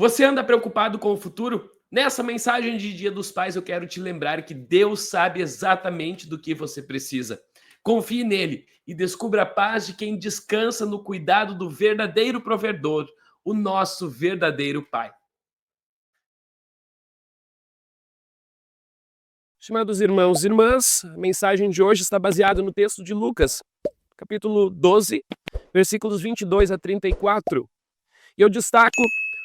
Você anda preocupado com o futuro? Nessa mensagem de Dia dos Pais, eu quero te lembrar que Deus sabe exatamente do que você precisa. Confie nele e descubra a paz de quem descansa no cuidado do verdadeiro provedor, o nosso verdadeiro Pai. Estimados irmãos e irmãs, a mensagem de hoje está baseada no texto de Lucas, capítulo 12, versículos 22 a 34. E eu destaco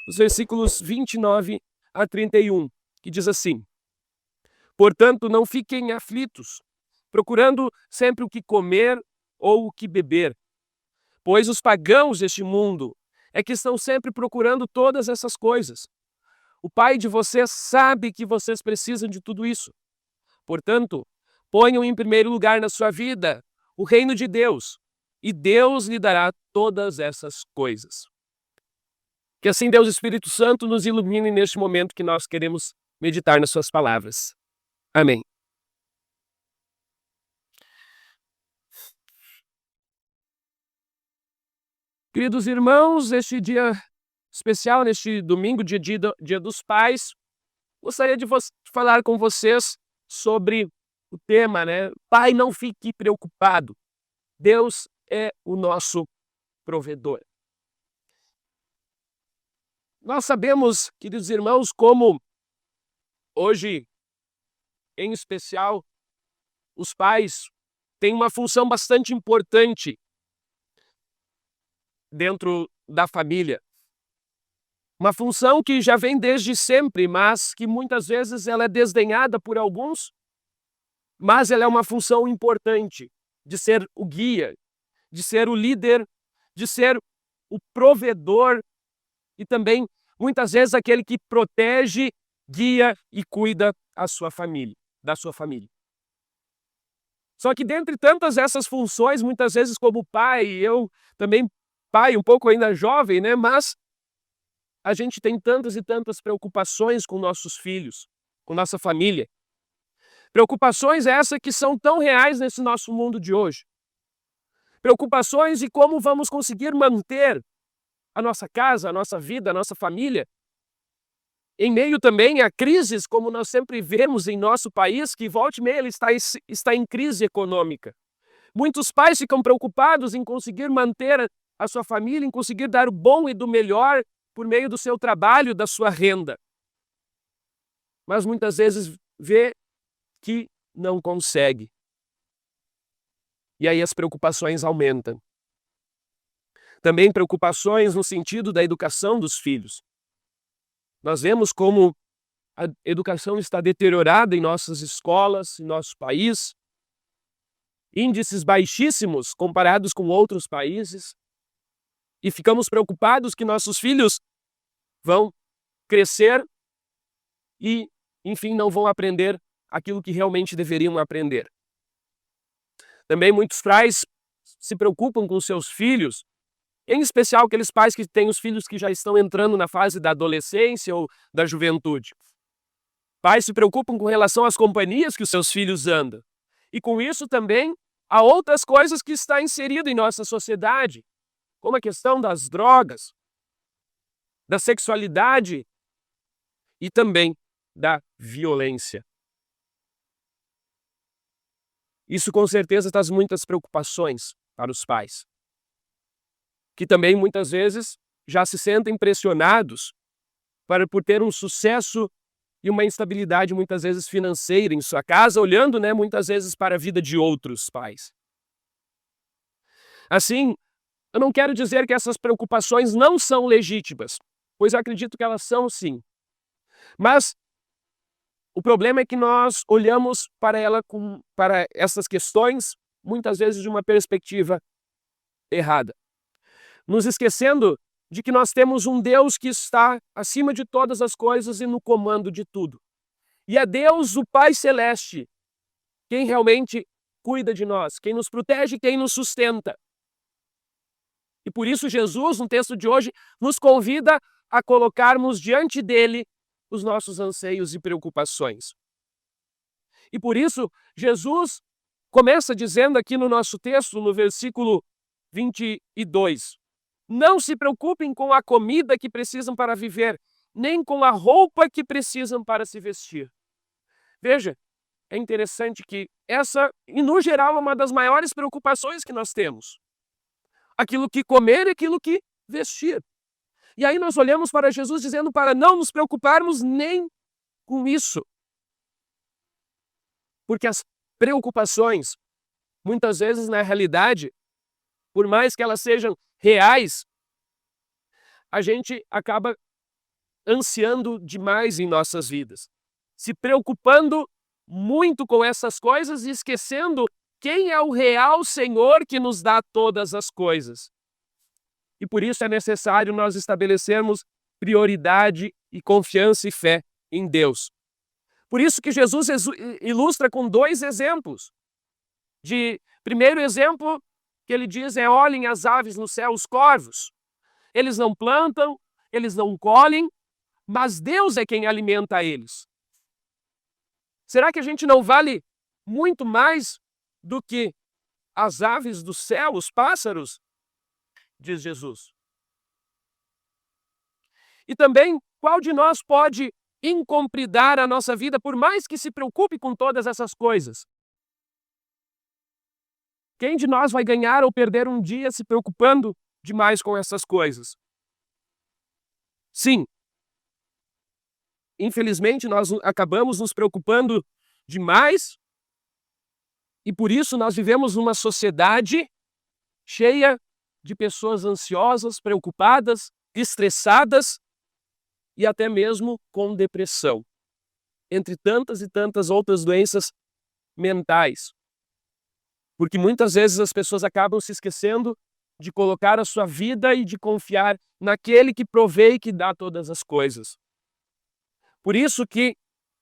os versículos 29 a 31, que diz assim: Portanto, não fiquem aflitos, procurando sempre o que comer ou o que beber, pois os pagãos deste mundo é que estão sempre procurando todas essas coisas. O Pai de vocês sabe que vocês precisam de tudo isso. Portanto, ponham em primeiro lugar na sua vida o reino de Deus, e Deus lhe dará todas essas coisas. Que assim Deus Espírito Santo nos ilumine neste momento que nós queremos meditar nas suas palavras. Amém. Queridos irmãos, este dia especial, neste domingo, dia dos Pais, gostaria de falar com vocês sobre o tema, Pai, não fique preocupado. Deus é o nosso provedor. Nós sabemos, queridos irmãos, como hoje, em especial, os pais têm uma função bastante importante dentro da família. Uma função que já vem desde sempre, mas que muitas vezes ela é desdenhada por alguns, mas ela é uma função importante de ser o guia, de ser o líder, de ser o provedor e também, muitas vezes, aquele que protege, guia e cuida da sua família. Só que dentre tantas essas funções, muitas vezes como pai, eu também pai um pouco ainda jovem, mas a gente tem tantas e tantas preocupações com nossos filhos, com nossa família. Preocupações essas que são tão reais nesse nosso mundo de hoje. Preocupações de como vamos conseguir manter a nossa casa, a nossa vida, a nossa família, em meio também a crises, como nós sempre vemos em nosso país, que volta e meia ele está em crise econômica. Muitos pais ficam preocupados em conseguir manter a sua família, em conseguir dar o bom e do melhor por meio do seu trabalho, da sua renda. Mas muitas vezes vê que não consegue. E aí as preocupações aumentam. Também preocupações no sentido da educação dos filhos. Nós vemos como a educação está deteriorada em nossas escolas, em nosso país. Índices baixíssimos comparados com outros países. E ficamos preocupados que nossos filhos vão crescer e, enfim, não vão aprender aquilo que realmente deveriam aprender. Também muitos pais se preocupam com seus filhos, em especial aqueles pais que têm os filhos que já estão entrando na fase da adolescência ou da juventude. Pais se preocupam com relação às companhias que os seus filhos andam. E com isso também há outras coisas que estão inseridas em nossa sociedade, como a questão das drogas, da sexualidade e também da violência. Isso com certeza traz muitas preocupações para os pais, que também muitas vezes já se sentem pressionados por ter um sucesso e uma instabilidade muitas vezes financeira em sua casa, olhando muitas vezes para a vida de outros pais. Assim, eu não quero dizer que essas preocupações não são legítimas, pois eu acredito que elas são sim. Mas o problema é que nós olhamos para essas questões muitas vezes de uma perspectiva errada, nos esquecendo de que nós temos um Deus que está acima de todas as coisas e no comando de tudo. E é Deus, o Pai Celeste, quem realmente cuida de nós, quem nos protege, quem nos sustenta. E por isso Jesus, no texto de hoje, nos convida a colocarmos diante dele os nossos anseios e preocupações. E por isso, Jesus começa dizendo aqui no nosso texto, no versículo 22, não se preocupem com a comida que precisam para viver, nem com a roupa que precisam para se vestir. Veja, é interessante que essa, e no geral, é uma das maiores preocupações que nós temos. Aquilo que comer e aquilo que vestir. E aí nós olhamos para Jesus dizendo para não nos preocuparmos nem com isso. Porque as preocupações, muitas vezes na realidade, por mais que elas sejam reais, a gente acaba ansiando demais em nossas vidas, se preocupando muito com essas coisas e esquecendo quem é o real Senhor que nos dá todas as coisas. E por isso é necessário nós estabelecermos prioridade e confiança e fé em Deus. Por isso que Jesus ilustra com 2 exemplos. Primeiro exemplo que ele diz é: olhem as aves no céu, os corvos. Eles não plantam, eles não colhem, mas Deus é quem alimenta eles. Será que a gente não vale muito mais do que as aves do céu, os pássaros? Diz Jesus. E também, qual de nós pode incompridar a nossa vida, por mais que se preocupe com todas essas coisas? Quem de nós vai ganhar ou perder um dia se preocupando demais com essas coisas? Sim. Infelizmente, nós acabamos nos preocupando demais e por isso nós vivemos numa sociedade cheia de pessoas ansiosas, preocupadas, estressadas e até mesmo com depressão, entre tantas e tantas outras doenças mentais. Porque muitas vezes as pessoas acabam se esquecendo de colocar a sua vida e de confiar naquele que provê e que dá todas as coisas. Por isso que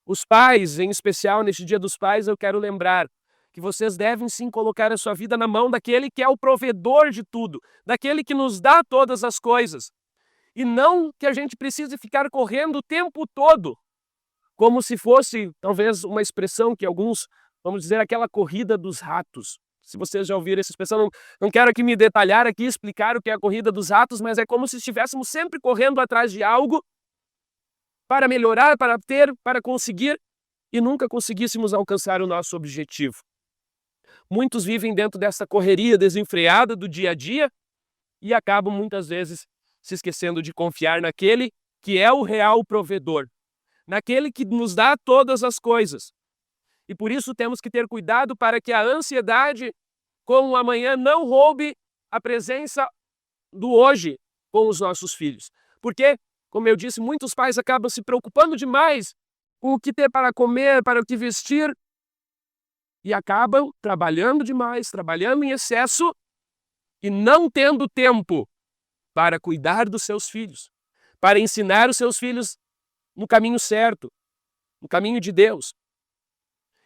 os pais, em especial neste Dia dos Pais, eu quero lembrar que vocês devem sim colocar a sua vida na mão daquele que é o provedor de tudo, daquele que nos dá todas as coisas. E não que a gente precise ficar correndo o tempo todo, como se fosse talvez uma expressão que alguns, vamos dizer, aquela corrida dos ratos. Se vocês já ouviram essa expressão, não quero aqui me detalhar aqui, explicar o que é a corrida dos ratos, mas é como se estivéssemos sempre correndo atrás de algo para melhorar, para ter, para conseguir, e nunca conseguíssemos alcançar o nosso objetivo. Muitos vivem dentro dessa correria desenfreada do dia a dia e acabam muitas vezes se esquecendo de confiar naquele que é o real provedor, naquele que nos dá todas as coisas. E por isso temos que ter cuidado para que a ansiedade com o amanhã não roube a presença do hoje com os nossos filhos. Porque, como eu disse, muitos pais acabam se preocupando demais com o que ter para comer, para o que vestir, e acabam trabalhando demais, trabalhando em excesso e não tendo tempo para cuidar dos seus filhos, para ensinar os seus filhos no caminho certo, no caminho de Deus.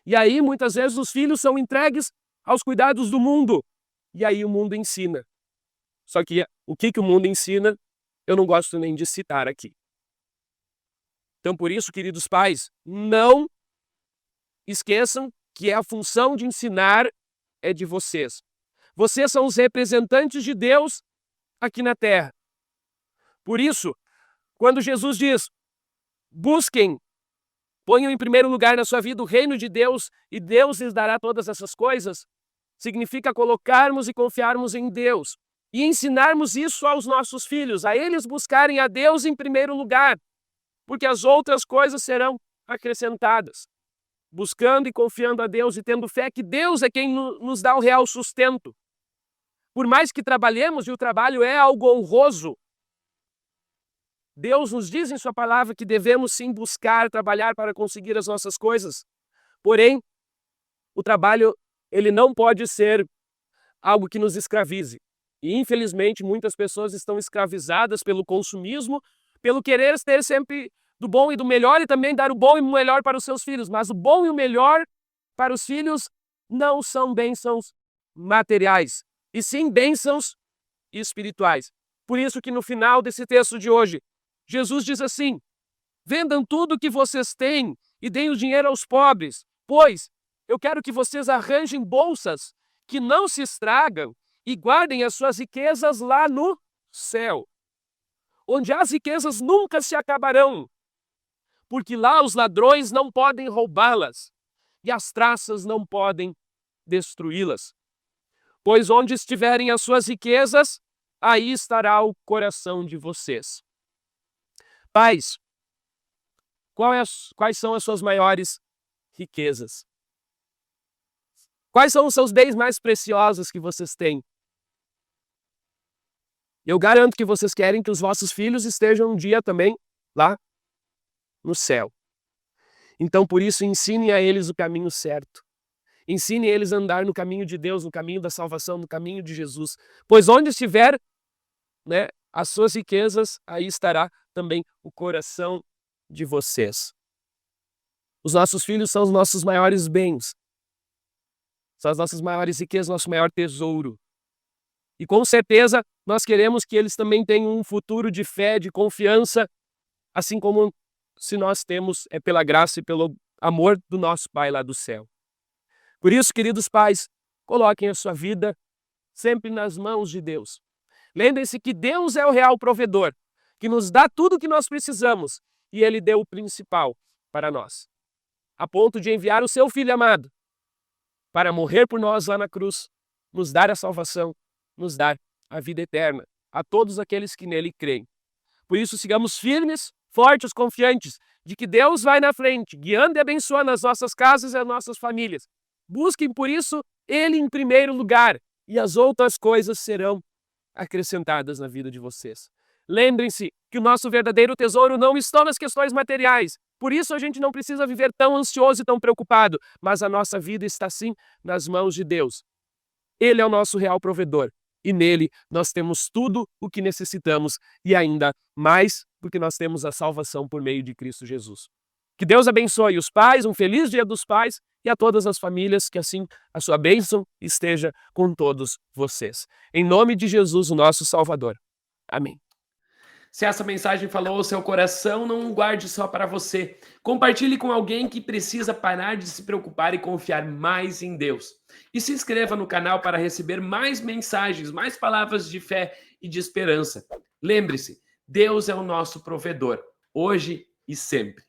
E aí, muitas vezes, os filhos são entregues aos cuidados do mundo. E aí o mundo ensina. Só que o que o mundo ensina, eu não gosto nem de citar aqui. Então, por isso, queridos pais, não esqueçam que a função de ensinar é de vocês. Vocês são os representantes de Deus aqui na terra. Por isso, quando Jesus diz, busquem, ponham em primeiro lugar na sua vida o reino de Deus e Deus lhes dará todas essas coisas, significa colocarmos e confiarmos em Deus e ensinarmos isso aos nossos filhos, a eles buscarem a Deus em primeiro lugar, porque as outras coisas serão acrescentadas. Buscando e confiando a Deus e tendo fé que Deus é quem nos dá o real sustento. Por mais que trabalhemos, e o trabalho é algo honroso, Deus nos diz em sua palavra que devemos sim buscar, trabalhar para conseguir as nossas coisas. Porém, o trabalho, ele não pode ser algo que nos escravize. E infelizmente muitas pessoas estão escravizadas pelo consumismo, pelo querer ter sempre do bom e do melhor e também dar o bom e o melhor para os seus filhos. Mas o bom e o melhor para os filhos não são bênçãos materiais, e sim bênçãos espirituais. Por isso que no final desse texto de hoje, Jesus diz assim, vendam tudo o que vocês têm e deem o dinheiro aos pobres, pois eu quero que vocês arranjem bolsas que não se estragam e guardem as suas riquezas lá no céu, onde as riquezas nunca se acabarão, porque lá os ladrões não podem roubá-las e as traças não podem destruí-las. Pois onde estiverem as suas riquezas, aí estará o coração de vocês. Pais, quais são as suas maiores riquezas? Quais são os seus bens mais preciosos que vocês têm? Eu garanto que vocês querem que os vossos filhos estejam um dia também lá no céu. Então, por isso, ensine a eles o caminho certo. Ensine eles a andar no caminho de Deus, no caminho da salvação, no caminho de Jesus. Pois onde estiver, as suas riquezas, aí estará também o coração de vocês. Os nossos filhos são os nossos maiores bens. São as nossas maiores riquezas, nosso maior tesouro. E com certeza, nós queremos que eles também tenham um futuro de fé, de confiança, assim como se nós temos pela graça e pelo amor do nosso Pai lá do céu. Por isso, queridos pais, coloquem a sua vida sempre nas mãos de Deus. Lembrem-se que Deus é o real provedor, que nos dá tudo o que nós precisamos, e Ele deu o principal para nós, a ponto de enviar o seu Filho amado para morrer por nós lá na cruz, nos dar a salvação, nos dar a vida eterna, a todos aqueles que nele creem. Por isso, sigamos firmes, fortes, confiantes, de que Deus vai na frente, guiando e abençoando as nossas casas e as nossas famílias. Busquem, por isso, Ele em primeiro lugar, e as outras coisas serão acrescentadas na vida de vocês. Lembrem-se que o nosso verdadeiro tesouro não está nas questões materiais. Por isso a gente não precisa viver tão ansioso e tão preocupado, mas a nossa vida está sim nas mãos de Deus. Ele é o nosso real provedor e nele nós temos tudo o que necessitamos e ainda mais porque nós temos a salvação por meio de Cristo Jesus. Que Deus abençoe os pais, um feliz Dia dos Pais e a todas as famílias, que assim a sua bênção esteja com todos vocês. Em nome de Jesus, o nosso Salvador. Amém. Se essa mensagem falou ao seu coração, não guarde só para você. Compartilhe com alguém que precisa parar de se preocupar e confiar mais em Deus. E se inscreva no canal para receber mais mensagens, mais palavras de fé e de esperança. Lembre-se, Deus é o nosso provedor, hoje e sempre.